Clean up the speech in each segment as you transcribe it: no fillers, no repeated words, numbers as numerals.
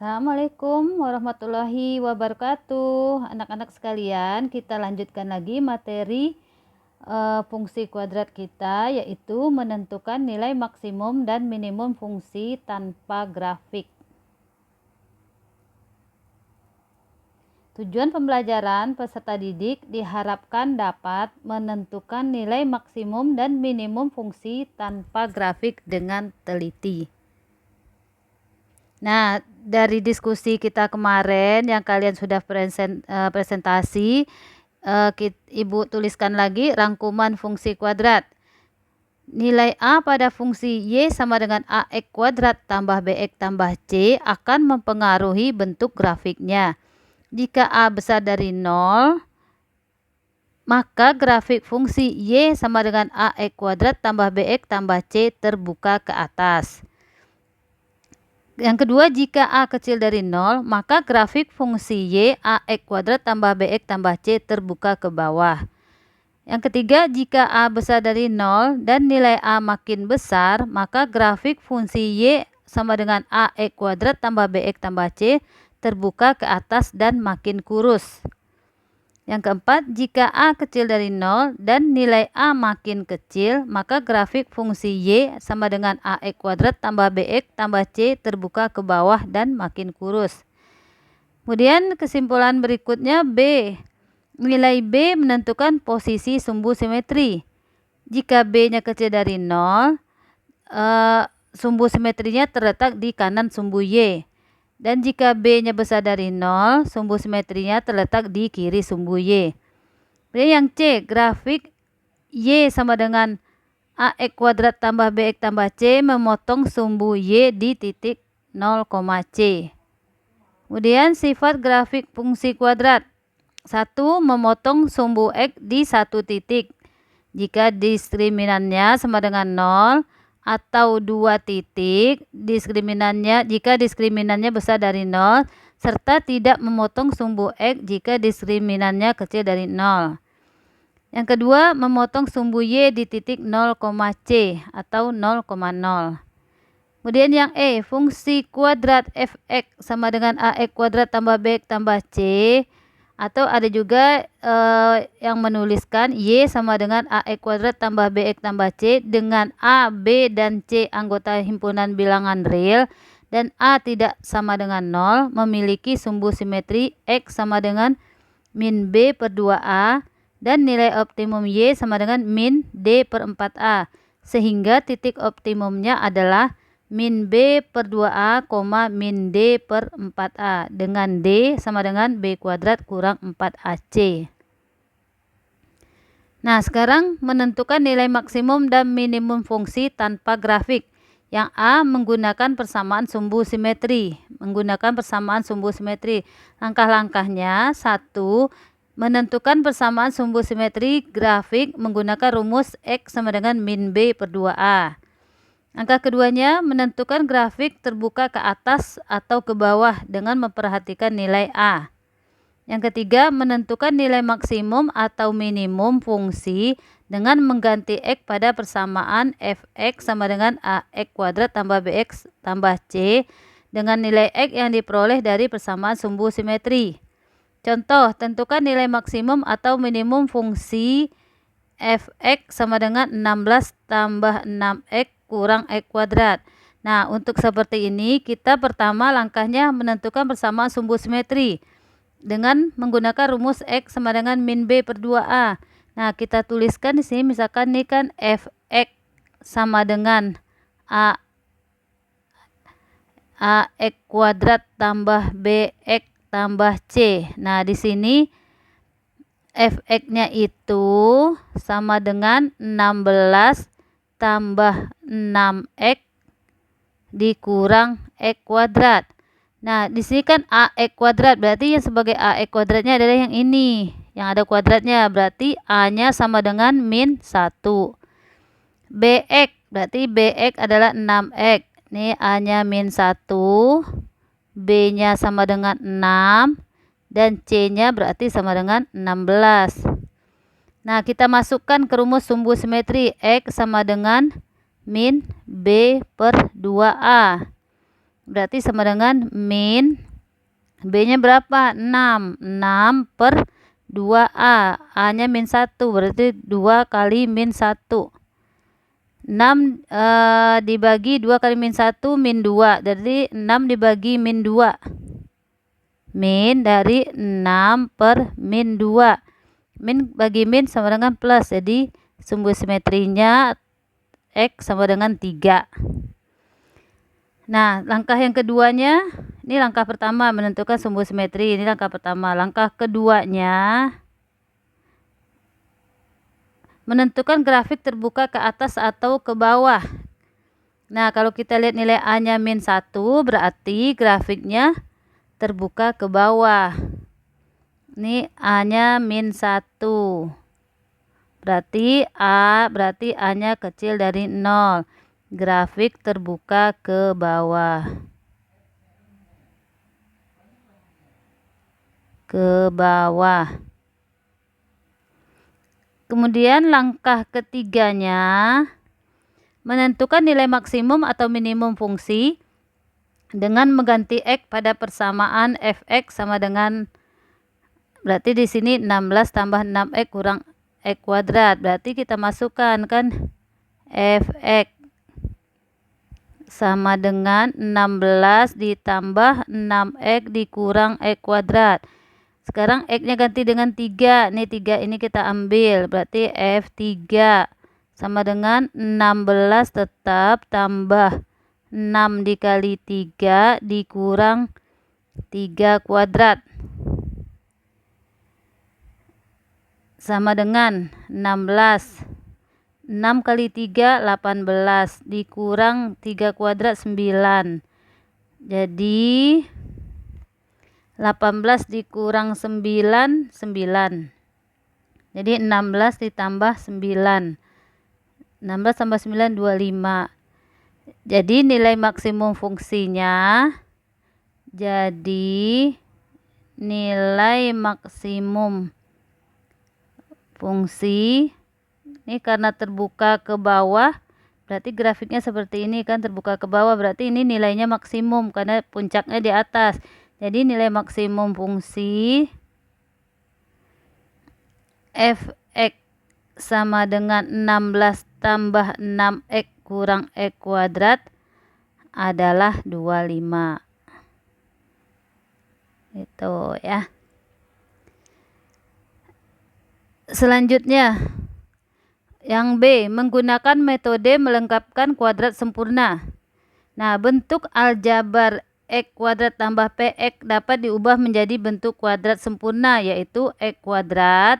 Assalamualaikum warahmatullahi wabarakatuh. Anak-anak sekalian, kita lanjutkan lagi materi fungsi kuadrat kita, yaitu menentukan nilai maksimum dan minimum fungsi tanpa grafik. Tujuan pembelajaran peserta didik diharapkan dapat menentukan nilai maksimum dan minimum fungsi tanpa grafik dengan teliti. Nah, dari diskusi kita kemarin yang kalian sudah presentasi, Ibu tuliskan lagi rangkuman fungsi kuadrat. Nilai A pada fungsi Y sama dengan AX kuadrat tambah BX tambah C akan mempengaruhi bentuk grafiknya. Jika A besar dari 0, maka grafik fungsi Y sama dengan AX kuadrat tambah BX tambah C terbuka ke atas. Yang kedua, jika A kecil dari 0, maka grafik fungsi Y AX kuadrat tambah BX tambah C terbuka ke bawah. Yang ketiga, jika A besar dari 0 dan nilai A makin besar, maka grafik fungsi Y sama dengan AX kuadrat tambah BX tambah C terbuka ke atas dan makin kurus. Yang keempat, jika A kecil dari 0 dan nilai A makin kecil, maka grafik fungsi Y sama dengan AX kuadrat tambah BX tambah C terbuka ke bawah dan makin kurus. Kemudian kesimpulan berikutnya B. Nilai B menentukan posisi sumbu simetri. Jika B-nya kecil dari 0, sumbu simetrinya terletak di kanan sumbu Y. Dan jika B-nya besar dari 0, sumbu simetrinya terletak di kiri sumbu Y. Kemudian yang C, grafik Y sama dengan AX kuadrat tambah BX tambah C memotong sumbu Y di titik 0, C. Kemudian sifat grafik fungsi kuadrat. 1. Memotong sumbu X di satu titik. Jika diskriminannya sama dengan 0, atau 2 titik, jika diskriminannya besar dari 0, serta tidak memotong sumbu X jika diskriminannya kecil dari 0. Yang kedua, memotong sumbu Y di titik 0, C atau 0,0. Kemudian yang E, fungsi kuadrat fx sama dengan AX kuadrat tambah BX tambah C, atau ada juga yang menuliskan Y sama dengan AX kuadrat tambah BX tambah C dengan A, B, dan C anggota himpunan bilangan real dan A tidak sama dengan 0 memiliki sumbu simetri X sama dengan min B per 2A dan nilai optimum Y sama dengan min D per 4A, sehingga titik optimumnya adalah min B per 2A, min D per 4A, dengan D sama dengan B kuadrat kurang 4AC. Nah, sekarang menentukan nilai maksimum dan minimum fungsi tanpa grafik. Yang A, menggunakan persamaan sumbu simetri. Langkah-langkahnya: 1. Menentukan persamaan sumbu simetri grafik menggunakan rumus X sama dengan min B per 2A. Angka keduanya, menentukan grafik terbuka ke atas atau ke bawah dengan memperhatikan nilai A. Yang ketiga, menentukan nilai maksimum atau minimum fungsi dengan mengganti X pada persamaan fx sama dengan AX kuadrat tambah BX tambah C dengan nilai X yang diperoleh dari persamaan sumbu simetri. Contoh, tentukan nilai maksimum atau minimum fungsi fx sama dengan 16 tambah 6x kurang X kuadrat. Nah, untuk seperti ini, kita pertama langkahnya menentukan persamaan sumbu simetri dengan menggunakan rumus X sama dengan min B per 2A. Nah, kita tuliskan di sini misalkan ini kan fx sama dengan AX kuadrat tambah BX tambah C. Nah, di sini fx-nya itu sama dengan 16 tambah 6x dikurang x kuadrat. Nah, di sini kan AX kuadrat, berarti yang sebagai AX kuadratnya adalah yang ini, yang ada kuadratnya, berarti A-nya sama dengan min 1. BX, berarti BX adalah 6x. Ini A-nya min 1, B-nya sama dengan 6, dan C-nya berarti sama dengan 16. Nah, kita masukkan ke rumus sumbu simetri X sama dengan min B per 2A. berarti sama dengan min B-nya berapa? 6. 6 per 2A. A-nya min 1, berarti 2 kali min 1. 6 dibagi 2 kali min 1, min 2. Jadi 6 dibagi min 2. Min dari 6 per min 2. Min bagi min sama dengan plus. Jadi sumbu simetrinya X sama dengan 3. Nah, langkah yang keduanya, ini langkah pertama menentukan sumbu simetri. Ini langkah pertama. Langkah keduanya, menentukan grafik terbuka ke atas atau ke bawah. Nah, kalau kita lihat nilai A-nya min 1, berarti grafiknya terbuka ke bawah. Ini A-nya min 1. Berarti A-nya kecil dari 0. Grafik terbuka ke bawah. Ke bawah. Kemudian langkah ketiganya, menentukan nilai maksimum atau minimum fungsi dengan mengganti X pada persamaan fx sama dengan, berarti di sini 16 tambah 6x kurang x kuadrat. Berarti kita masukkan kan fx sama dengan 16 ditambah 6x dikurang x kuadrat. Sekarang x-nya ganti dengan 3. Nih 3 ini kita ambil. Berarti F3 sama dengan 16 tetap tambah 6 dikali 3 dikurang 3 kuadrat. Sama dengan 16. 6 kali 3, 18. Dikurang 3 kuadrat, 9. Jadi 18 dikurang 9, 9. Jadi 16 ditambah 9. 16 tambah 9, 25. Jadi nilai maksimum fungsinya, jadi nilai maksimum fungsi, ini karena terbuka ke bawah, berarti grafiknya seperti ini kan, terbuka ke bawah, berarti ini nilainya maksimum karena puncaknya di atas. Jadi nilai maksimum fungsi fx sama dengan 16 tambah 6x kurang x kuadrat adalah 25. Itu ya. Selanjutnya yang B, menggunakan metode melengkapkan kuadrat sempurna. Nah, bentuk aljabar x kuadrat tambah px dapat diubah menjadi bentuk kuadrat sempurna, yaitu x kuadrat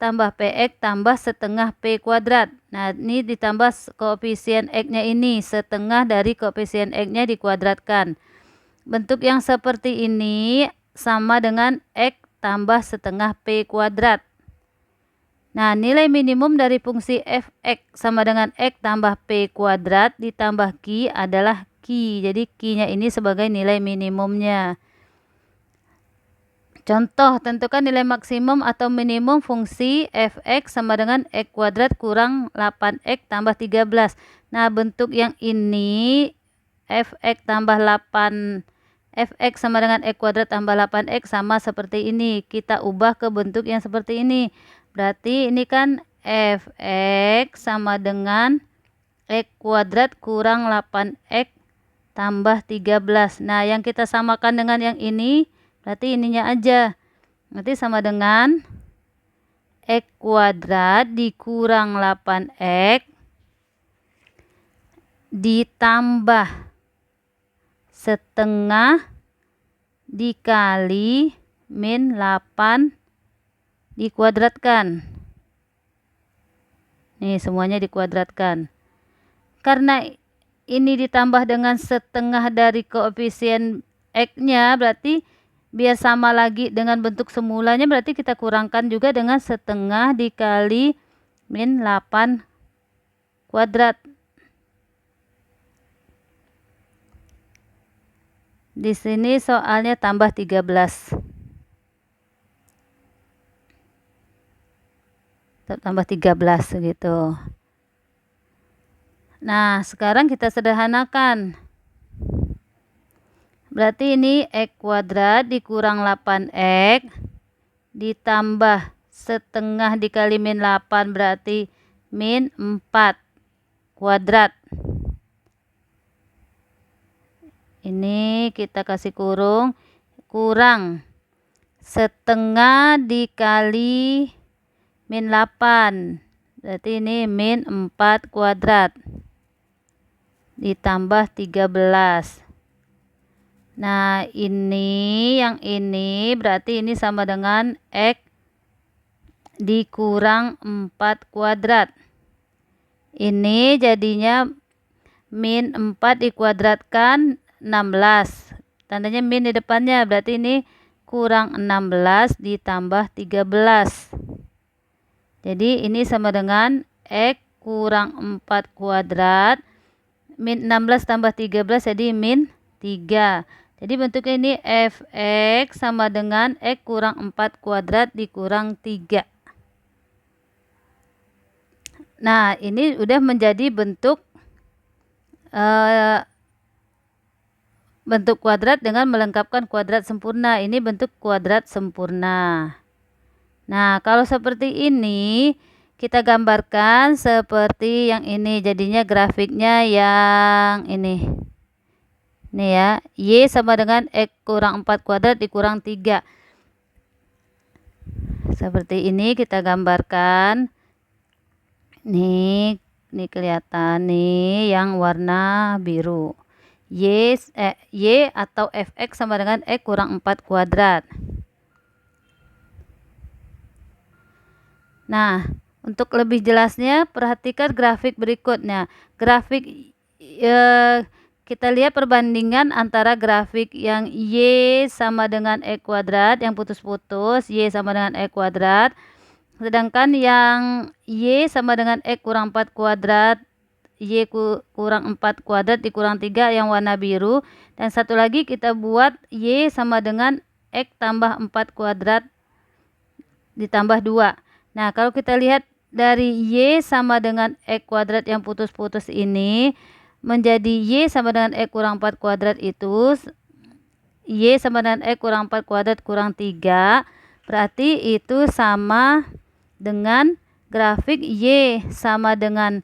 tambah px tambah setengah p kuadrat. Nah, ini ditambah koefisien x-nya ini, setengah dari koefisien x-nya dikuadratkan. Bentuk yang seperti ini sama dengan x tambah setengah p kuadrat. Nah, nilai minimum dari fungsi fx sama dengan x tambah p kuadrat ditambah q adalah q. Jadi q-nya ini sebagai nilai minimumnya. Contoh, tentukan nilai maksimum atau minimum fungsi fx sama dengan x kuadrat kurang 8x tambah 13. Nah, bentuk yang ini fx tambah 8, fx sama dengan x kuadrat tambah 8x sama seperti ini. Kita ubah ke bentuk yang seperti ini. Berarti ini kan fx sama dengan x kuadrat kurang 8x tambah 13. Nah, yang kita samakan dengan yang ini, berarti ininya aja. Nanti sama dengan x kuadrat dikurang 8x ditambah setengah dikali min 8 dikuadratkan. Nih, semuanya dikuadratkan. Karena ini ditambah dengan setengah dari koefisien x-nya, berarti biar sama lagi dengan bentuk semulanya, berarti kita kurangkan juga dengan setengah dikali min 8 kuadrat. Di sini soalnya tambah 13. Tambah 13 gitu. Nah, sekarang kita sederhanakan. Berarti ini X kuadrat dikurang 8X ditambah setengah dikali min 8 berarti min 4 kuadrat. Ini kita kasih kurang setengah dikali min 8 berarti ini min 4 kuadrat ditambah 13. Nah yang ini berarti ini sama dengan X dikurang 4 kuadrat. Ini jadinya min 4 dikuadratkan 16. Tandanya min di depannya, berarti ini kurang 16 ditambah 13. Jadi ini sama dengan X kurang 4 kuadrat. Min 16 tambah 13 jadi min 3. Jadi bentuknya ini fx sama dengan X kurang 4 kuadrat dikurang 3. Nah, ini udah menjadi bentuk kuadrat dengan melengkapkan kuadrat sempurna. Ini bentuk kuadrat sempurna. Nah, kalau seperti ini kita gambarkan seperti yang ini. Jadinya grafiknya yang ini. Nih ya, Y sama dengan X kurang 4 kuadrat dikurang 3. Seperti ini kita gambarkan. Nih kelihatan nih yang warna biru. Y atau fx sama dengan X kurang 4 kuadrat. Nah, untuk lebih jelasnya perhatikan grafik berikutnya. Grafik kita lihat perbandingan antara grafik yang Y sama dengan X kuadrat yang putus-putus, Y sama dengan X kuadrat. Sedangkan yang Y sama dengan X kurang 4 kuadrat, Y kurang 4 kuadrat dikurang 3 yang warna biru. Dan satu lagi kita buat Y sama dengan X tambah 4 kuadrat ditambah 2. Nah, kalau kita lihat dari Y sama dengan X kuadrat yang putus-putus ini menjadi Y sama dengan X kurang 4 kuadrat itu Y sama dengan X kurang 4 kuadrat kurang 3. Berarti itu sama dengan grafik Y sama dengan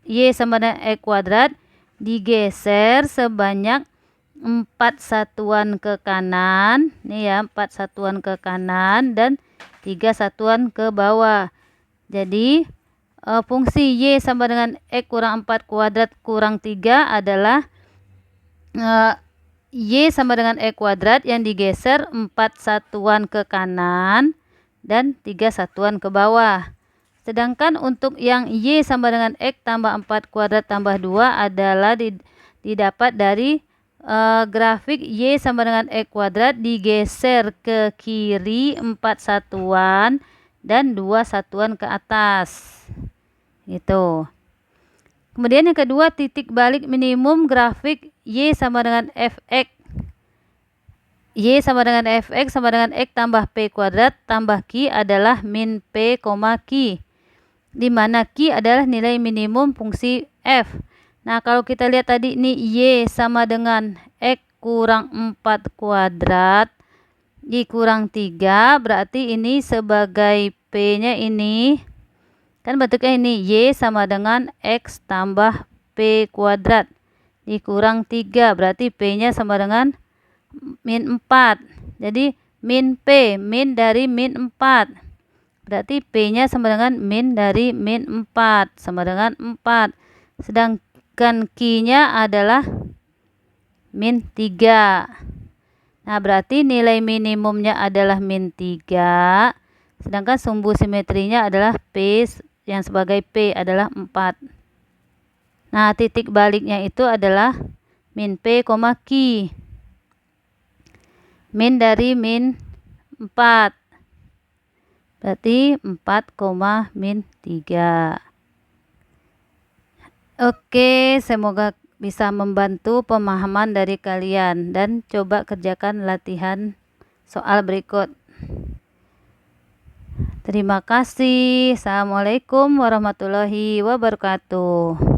Y sama dengan X kuadrat digeser sebanyak 4 satuan ke kanan. Nih ya, 4 satuan ke kanan dan 3 satuan ke bawah. Jadi fungsi Y sama dengan X kurang 4 kuadrat kurang 3 adalah Y sama dengan X kuadrat yang digeser 4 satuan ke kanan dan 3 satuan ke bawah. Sedangkan untuk yang Y sama dengan X tambah 4 kuadrat tambah 2 adalah didapat dari grafik Y sama dengan X kuadrat digeser ke kiri 4 satuan dan 2 satuan ke atas. Gitu. Kemudian yang kedua, titik balik minimum grafik Y sama dengan fx. Y sama dengan fx sama dengan X tambah P kuadrat tambah Q adalah min P, Q. Di mana Q adalah nilai minimum fungsi f. Nah, kalau kita lihat tadi ini Y sama dengan X kurang 4 kuadrat dikurang 3, berarti ini sebagai P-nya ini kan bentuknya ini Y sama dengan X tambah P kuadrat dikurang 3, berarti P-nya sama dengan min 4. Jadi min P, min dari min 4. Berarti P-nya sama dengan min dari min 4, sama dengan 4. Sedangkan Q-nya adalah min 3. Nah, berarti nilai minimumnya adalah min 3. Sedangkan sumbu simetrinya adalah P yang sebagai P adalah 4. Nah, titik baliknya itu adalah min P, Q. Min dari min 4. Berarti 4, min 3. Oke, semoga bisa membantu pemahaman dari kalian dan coba kerjakan latihan soal berikut. Terima kasih. Assalamualaikum warahmatullahi wabarakatuh.